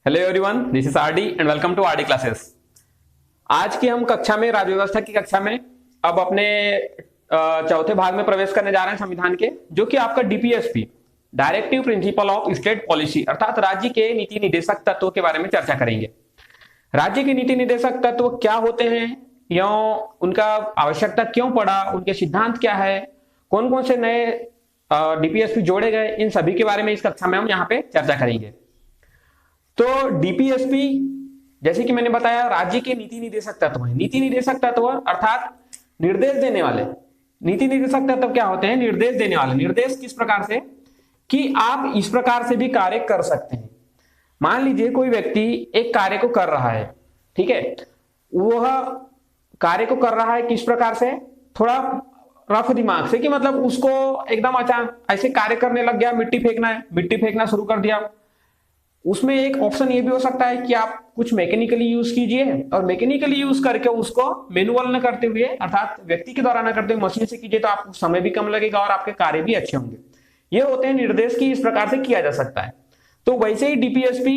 Hello everyone, this is RD and welcome to RD classes. आज की हम कक्षा में राज्य व्यवस्था की कक्षा में अब अपने चौथे भाग में प्रवेश करने जा रहे हैं संविधान के, जो कि आपका DPSP directive principle of state policy अर्थात राज्य के नीति निदेशक तत्वों के बारे में चर्चा करेंगे। राज्य के नीति निदेशक तत्व क्या होते हैं या उनका आवश्यकता क्यों पड़ा, उनके सिद्धांत क्या है, कौन कौन से नए डीपीएसपी जोड़े गए, इन सभी के बारे में इस कक्षा में हम यहाँ पे चर्चा करेंगे। तो डीपीएसपी जैसे कि मैंने बताया राज्य के नीति निदेशक तत्व है। नीति निदेशक तत्व अर्थात निर्देश देने वाले। नीति निदेशक तत्व क्या होते हैं? निर्देश देने वाले। निर्देश किस प्रकार से कि आप इस प्रकार से भी कार्य कर सकते हैं। मान लीजिए कोई व्यक्ति एक कार्य को कर रहा है, ठीक है, वह कार्य को कर रहा है किस प्रकार से, थोड़ा रफ दिमाग से, कि मतलब उसको एकदम अचानक ऐसे कार्य करने लग गया, मिट्टी फेंकना है, मिट्टी फेंकना शुरू कर दिया। उसमें एक ऑप्शन ये भी हो सकता है कि आप कुछ मैकेनिकली यूज कीजिए और मैकेनिकली यूज करके उसको मैनुअल न करते हुए अर्थात व्यक्ति के द्वारा न करते हुए मशीन से कीजिए, तो आपको समय भी कम लगेगा और आपके कार्य भी अच्छे होंगे। ये होते हैं निर्देश की इस प्रकार से किया जा सकता है। तो वैसे ही डीपीएसपी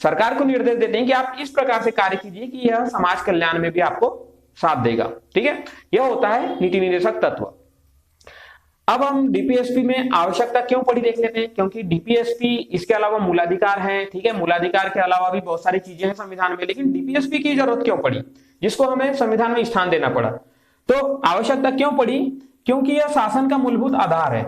सरकार को निर्देश देते हैं कि आप इस प्रकार से कार्य कीजिए कि यह समाज कल्याण में भी आपको साथ देगा। ठीक है, यह होता है नीति निदेशक तत्व। अब हम डीपीएसपी में आवश्यकता क्यों पड़ी देख लेते हैं, क्योंकि डीपीएसपी इसके अलावा मूलाधिकार है, ठीक है, मूलाधिकार के अलावा भी बहुत सारी चीजें हैं संविधान में, लेकिन डीपीएसपी की जरूरत क्यों पड़ी, जिसको हमें संविधान में स्थान देना पड़ा। तो आवश्यकता क्यों पड़ी? क्योंकि यह शासन का मूलभूत आधार है।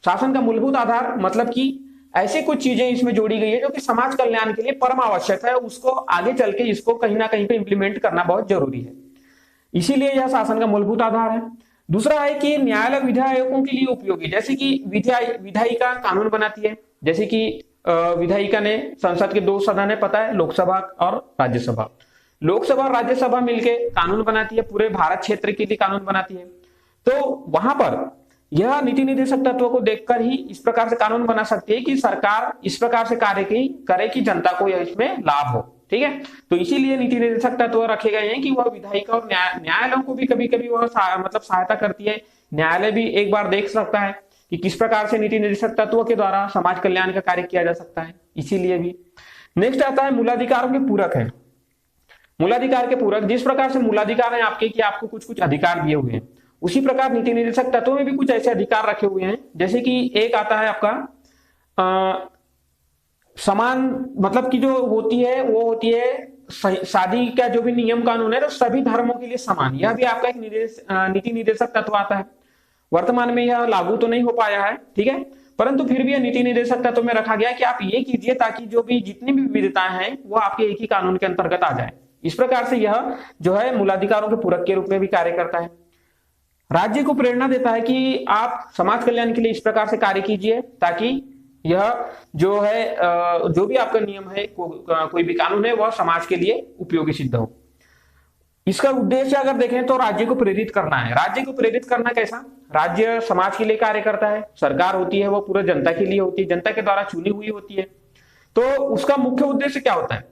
शासन का मूलभूत आधार मतलब कि ऐसी कुछ चीजें इसमें जोड़ी गई है जो कि समाज कल्याण के लिए परम आवश्यक है, उसको आगे चल के इसको कहीं ना कहीं पे इंप्लीमेंट करना बहुत जरूरी है, इसीलिए यह शासन का मूलभूत आधार है। दूसरा है कि न्यायालय विधायकों के लिए उपयोगी, जैसे कि विधायिका कानून बनाती है, जैसे कि विधायिका ने संसद के दो सदन है, पता है, लोकसभा और राज्यसभा। लोकसभा और राज्यसभा मिलके कानून बनाती है, पूरे भारत क्षेत्र के लिए कानून बनाती है। तो वहां पर यह नीति निदेशक तत्व को देखकर ही इस प्रकार से कानून बना सकती है कि सरकार इस प्रकार से कार्य करे कि जनता को इसमें लाभ हो। ठीक है, तो इसीलिए नीति निदेशक तत्व रखे गए हैं कि वह विधायिका और न्यायालयों को भी कभी कभी वह मतलब सहायता करती है। न्यायालय भी एक बार देख सकता है कि किस प्रकार से नीति निदेशक तत्व के द्वारा समाज कल्याण का कार्य किया जा सकता है, इसीलिए भी। नेक्स्ट आता है मूलाधिकारों के पूरक है। मूलाधिकार के पूरक, जिस प्रकार से मूलाधिकार है आपके कि आपको कुछ कुछ अधिकार दिए हुए हैं, उसी प्रकार नीति निदेशक तत्वों में भी कुछ ऐसे अधिकार रखे हुए हैं। जैसे कि एक आता है आपका समान, मतलब कि जो होती है वो होती है शादी का जो भी नियम कानून है तो सभी धर्मों के लिए समान, यह भी आपका एक नीति निदेशक तत्व आता है। वर्तमान में यह लागू तो नहीं हो पाया है, ठीक है, परंतु फिर भी यह नीति निदेशक तत्व में रखा गया कि आप ये कीजिए ताकि जो भी जितनी भी विविधताएं हैं वो आपके एक ही कानून के अंतर्गत आ जाए। इस प्रकार से यह जो है मूलाधिकारों के पूरक के रूप में भी कार्य करता है। राज्य को प्रेरणा देता है कि आप समाज कल्याण के लिए इस प्रकार से कार्य कीजिए ताकि यह जो है जो भी आपका नियम है, कोई भी कानून है, वह समाज के लिए उपयोगी सिद्ध हो। इसका उद्देश्य अगर देखें तो राज्य को प्रेरित करना है। राज्य को प्रेरित करना कैसा? राज्य समाज के लिए कार्य करता है, सरकार होती है वो पूरे जनता के लिए होती है, जनता के द्वारा चुनी हुई होती है। तो उसका मुख्य उद्देश्य क्या होता है?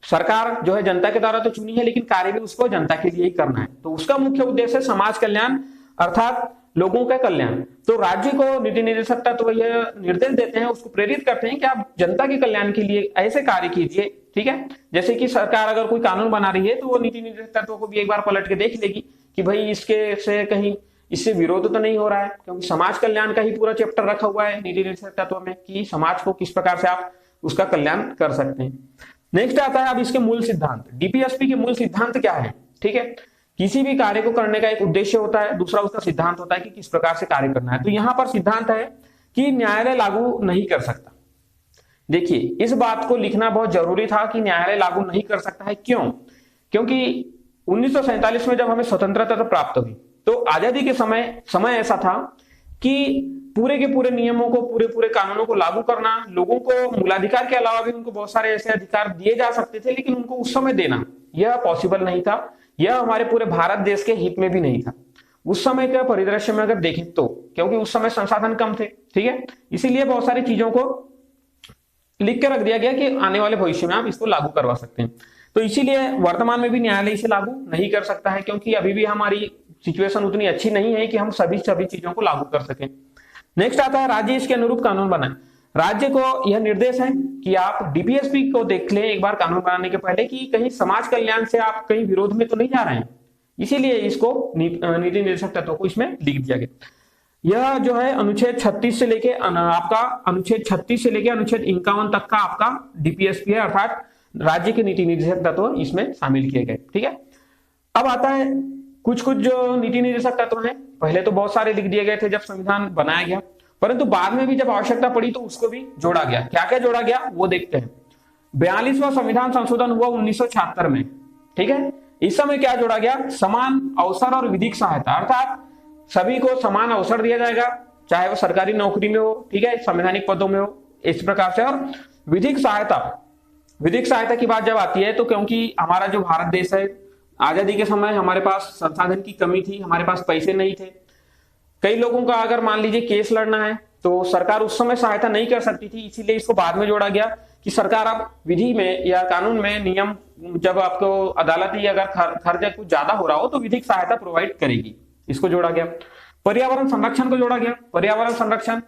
सरकार जो है जनता के द्वारा तो चुनी है, लेकिन कार्य भी उसको जनता के लिए ही करना है। तो उसका मुख्य उद्देश्य समाज कल्याण अर्थात लोगों का कल्याण। तो राज्य को नीति निदेशक तत्व यह निर्देश देते हैं, उसको प्रेरित करते हैं कि आप जनता के कल्याण के लिए ऐसे कार्य कीजिए। ठीक है, जैसे कि सरकार अगर कोई कानून बना रही है तो वो नीति निदेशक तत्व को भी एक बार पलट के देख लेगी कि भाई इसके से कहीं इससे विरोध तो नहीं हो रहा है, क्योंकि समाज कल्याण का ही पूरा चैप्टर रखा हुआ है नीति निदेशक तत्व में कि समाज को किस प्रकार से आप उसका कल्याण कर सकते हैं। नेक्स्ट आता है अब इसके मूल सिद्धांत। डीपीएसपी के मूल सिद्धांत क्या है? ठीक है, किसी भी कार्य को करने का एक उद्देश्य होता है, दूसरा उसका सिद्धांत होता है कि किस प्रकार से कार्य करना है। तो यहां पर सिद्धांत है कि न्यायालय लागू नहीं कर सकता। देखिए, इस बात को लिखना बहुत जरूरी था कि न्यायालय लागू नहीं कर सकता है। क्यों? क्योंकि 1947 में जब हमें स्वतंत्रता प्राप्त हुई तो आजादी के समय ऐसा था कि पूरे के पूरे नियमों को, पूरे पूरे कानूनों को लागू करना, लोगों को मूलाधिकार के अलावा भी उनको बहुत सारे ऐसे अधिकार दिए जा सकते थे, लेकिन उनको उस समय देना यह पॉसिबल नहीं था। यह हमारे पूरे भारत देश के हित में भी नहीं था उस समय के परिदृश्य में अगर देखें तो, क्योंकि उस समय संसाधन कम थे। ठीक है, इसीलिए बहुत सारी चीजों को लिख के रख दिया गया कि आने वाले भविष्य में आप इसको लागू करवा सकते हैं। तो इसीलिए वर्तमान में भी न्यायालय इसे लागू नहीं कर सकता है, क्योंकि अभी भी हमारी सिचुएशन उतनी अच्छी नहीं है कि हम सभी चीजों को लागू कर सकें। नेक्स्ट आता है राज्य इसके अनुरूप कानून बनाए। राज्य को यह निर्देश है कि आप डीपीएसपी को देख लें एक बार कानून बनाने के पहले कि कहीं समाज कल्याण से आप कहीं विरोध में तो नहीं जा रहे हैं, इसीलिए इसको नीति निर्देशक तत्वों को इसमें लिख दिया गया। यह जो है अनुच्छेद 36 से लेके आपका अनुच्छेद 36 से लेके अनुच्छेद 51 तक का आपका डीपीएसपी है, अर्थात राज्य के नीति निर्देशक तत्व इसमें शामिल किए गए। ठीक है, अब आता है कुछ कुछ जो नीति निर्देशक तत्व हैं, पहले तो बहुत सारे लिख दिए गए थे जब संविधान बनाया गया, परंतु बाद में भी जब आवश्यकता पड़ी तो उसको भी जोड़ा गया। क्या क्या जोड़ा गया वो देखते हैं। 42वां संविधान संशोधन हुआ 1976 में। ठीक है, इस समय क्या जोड़ा गया? समान अवसर और विधिक सहायता, अर्थात सभी को समान अवसर दिया जाएगा, चाहे वो सरकारी नौकरी में हो, ठीक है, संवैधानिक पदों में हो, इस प्रकार से। और विधिक सहायता की बात जब आती है तो क्योंकि हमारा जो भारत देश है, आजादी के समय हमारे पास संसाधन की कमी थी, हमारे पास पैसे नहीं थे। कई लोगों का अगर मान लीजिए केस लड़ना है तो सरकार उस समय सहायता नहीं कर सकती थी, इसीलिए इसको बाद में जोड़ा गया कि सरकार अब विधि में या कानून में नियम, जब आपको अदालती अगर खर्च कुछ ज्यादा हो रहा हो तो विधिक सहायता प्रोवाइड करेगी, इसको जोड़ा गया। पर्यावरण संरक्षण को जोड़ा गया। पर्यावरण संरक्षण,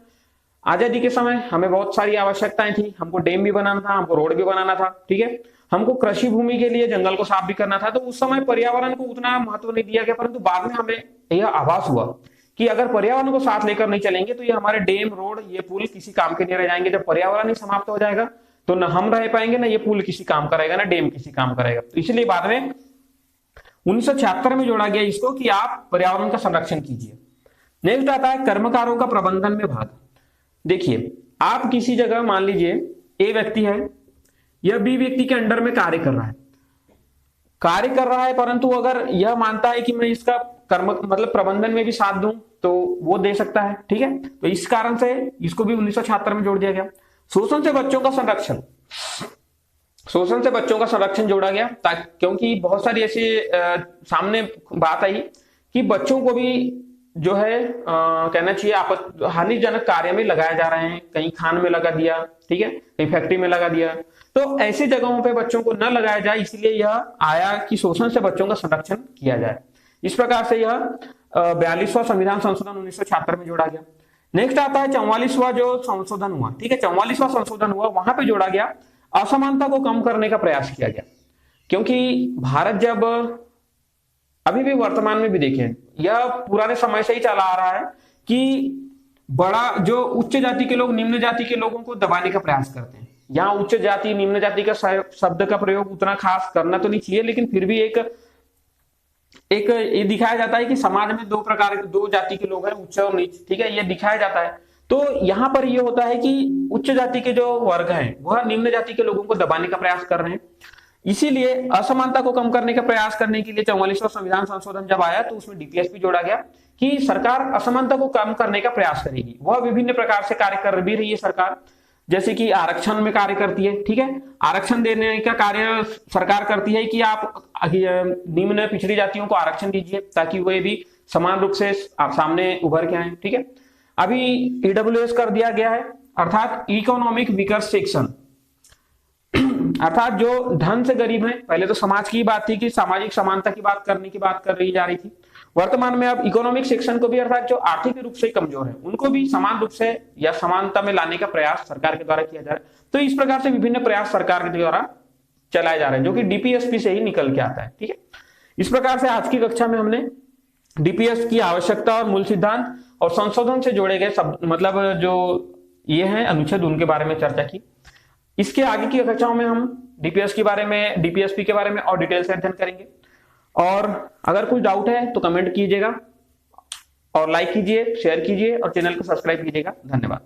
आजादी के समय हमें बहुत सारी आवश्यकताएं थी, हमको डैम भी बनाना था, हमको रोड भी बनाना था, ठीक है, हमको कृषि भूमि के लिए जंगल को साफ भी करना था, तो उस समय पर्यावरण को उतना महत्व नहीं दिया गया। परंतु बाद में हमें यह आभास हुआ कि अगर पर्यावरण को साथ लेकर नहीं चलेंगे तो ये हमारे डैम, रोड, ये पुल किसी काम के नहीं रह जाएंगे। जब पर्यावरण ही समाप्त हो जाएगा तो न हम रह पाएंगे, ना ये पुल किसी काम करेगा, ना डैम किसी काम करेगा। तो इसलिए बाद में 1976 में जोड़ा गया इसको कि आप पर्यावरण का संरक्षण कीजिए। नेक्स्ट आता है कर्मकारों का प्रबंधन में भाग। देखिए, आप किसी जगह मान लीजिए ए व्यक्ति है, यह बी व्यक्ति के अंडर में कार्य कर रहा है, परंतु अगर यह मानता है कि मैं इसका कर्म मतलब प्रबंधन में भी साथ दूं तो वो दे सकता है। ठीक है, तो इस कारण से इसको भी 1976 में जोड़ दिया गया। शोषण से बच्चों का संरक्षण जोड़ा गया, ताकि क्योंकि बहुत सारी ऐसी सामने बात आई कि बच्चों को भी जो है कहना चाहिए हानिजनक कार्य में लगाए जा रहे हैं, कहीं खान में लगा दिया, ठीक है, कहीं फैक्ट्री में लगा दिया, तो ऐसी जगहों पे बच्चों को न लगाया जाए, इसलिए यह आया कि शोषण से बच्चों का संरक्षण किया जाए। इस प्रकार से यह 42वां संविधान संशोधन 1976 में जोड़ा गया। नेक्स्ट आता है 44वां जो संशोधन हुआ। ठीक है, 44वां संशोधन हुआ, वहां पे जोड़ा गया असमानता को कम करने का प्रयास किया गया, क्योंकि भारत जब अभी भी वर्तमान में भी देखें, यह पुराने समय से ही चला आ रहा है कि बड़ा जो उच्च जाति के लोग निम्न जाति के लोगों को दबाने का प्रयास करते हैं। यहाँ उच्च जाति निम्न जाति का शब्द का प्रयोग उतना खास करना तो नहीं चाहिए, लेकिन फिर भी एक ये दिखाया जाता है कि समाज में दो जाति के लोग हैं, उच्च और नीच, ठीक है, ये दिखाया जाता है। तो यहाँ पर ये होता है कि उच्च जाति के जो वर्ग हैं वह निम्न जाति के लोगों को दबाने का प्रयास कर रहे हैं। इसीलिए असमानता को कम करने का प्रयास करने के लिए 44वां संविधान संशोधन जब आया तो उसमें डीपीएसपी जोड़ा गया कि सरकार असमानता को कम करने का प्रयास करेगी। वह विभिन्न प्रकार से कार्य कर भी रही है सरकार, जैसे कि आरक्षण में कार्य करती है। ठीक है, आरक्षण देने का कार्य सरकार करती है कि आप निम्न पिछड़ी जातियों को आरक्षण दीजिए ताकि वे भी समान रूप से आप सामने उभर के आए। ठीक है, अभी ईडब्ल्यूएस कर दिया गया है, अर्थात इकोनॉमिक वीकर सेक्शन, अर्थात जो धन से गरीब है। पहले तो समाज की बात थी कि सामाजिक समानता की बात कर रही जा रही थी, वर्तमान में अब इकोनॉमिक सेक्शन को भी, अर्थात जो आर्थिक रूप से कमजोर है उनको भी समान रूप से या समानता में लाने का प्रयास सरकार के द्वारा किया जा रहा है। तो इस प्रकार से विभिन्न प्रयास सरकार के द्वारा चलाए जा रहे हैं, जो कि डीपीएसपी से ही निकल के आता है। ठीक है, इस प्रकार से आज की कक्षा में हमने डीपीएस की आवश्यकता और मूल सिद्धांत और संशोधन से जोड़े गए सब मतलब जो ये हैं अनुच्छेद, उनके बारे में चर्चा की। इसके आगे की कक्षाओं में हम डीपीएसपी के बारे में और डिटेल से अध्ययन करेंगे। और अगर कुछ डाउट है तो कमेंट कीजिएगा और लाइक कीजिए, शेयर कीजिए और चैनल को सब्सक्राइब कीजिएगा। धन्यवाद।